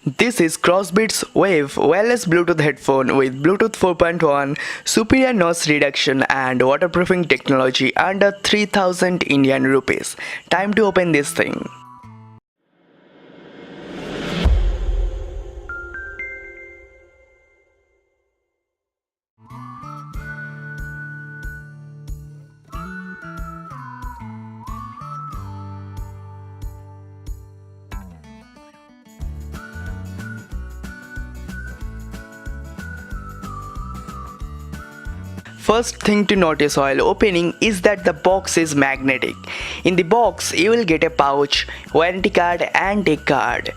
This is CrossBeats Wave wireless Bluetooth headphone with Bluetooth 4.1, superior noise reduction and waterproofing technology under 3000 Indian rupees. Time to open this thing. First thing to notice while opening is that the box is magnetic. In the box you will get a pouch, warranty card and a card.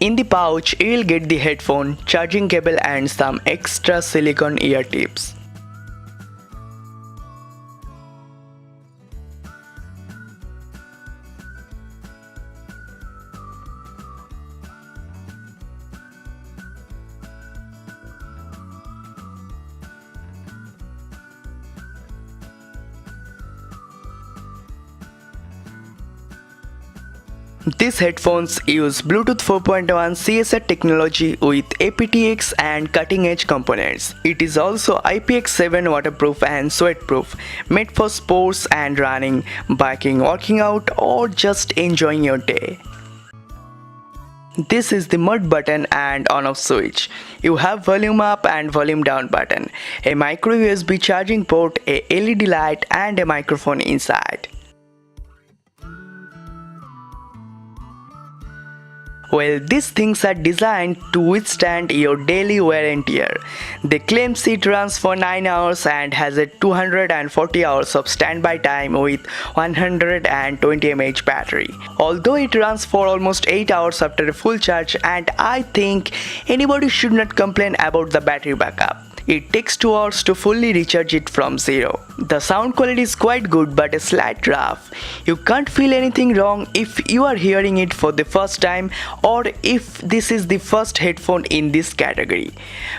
In the pouch you will get the headphone, charging cable and some extra silicone ear tips. These headphones use Bluetooth 4.1 CSS technology with aptX and cutting-edge components. It is also IPX7 waterproof and sweatproof, made for sports and running, biking, working out or just enjoying your day. This is the mute button and on-off switch. You have volume up and volume down button, a micro USB charging port, a LED light and a microphone inside. Well, these things are designed to withstand your daily wear and tear. They claim it runs for 9 hours and has a 240 hours of standby time with 120 mAh battery. Although it runs for almost 8 hours after a full charge, and I think anybody should not complain about the battery backup. It takes 2 hours to fully recharge it from zero. The sound quality is quite good but a slight rough. You can't feel anything wrong if you are hearing it for the first time or if this is the first headphone in this category.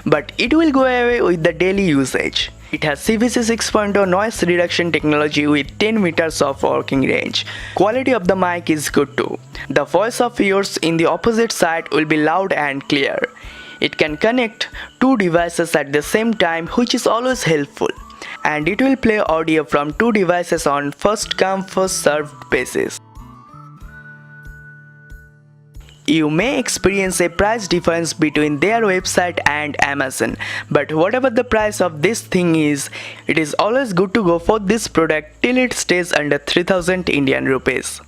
But it will go away with the daily usage. It has CVC 6.0 noise reduction technology with 10 meters of working range. Quality of the mic is good too. The voice of yours in the opposite side will be loud and clear. It can connect two devices at the same time, which is always helpful. And it will play audio from two devices on first come first served basis. You may experience a price difference between their website and Amazon, but whatever the price of this thing is, it is always good to go for this product till it stays under 3000 Indian rupees.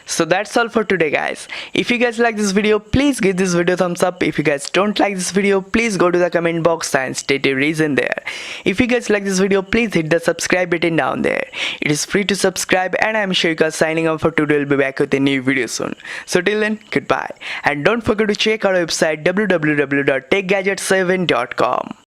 So that's all for today guys. If you guys like this video, please give this video a thumbs up. If you guys don't like this video, please go to the comment box and state a reason there. If you guys like this video, please hit the subscribe button down there. It is free to subscribe and I'm Saikat signing off for today. We'll be back with a new video soon. So till then, goodbye. And don't forget to check our website www.techgadget7.com.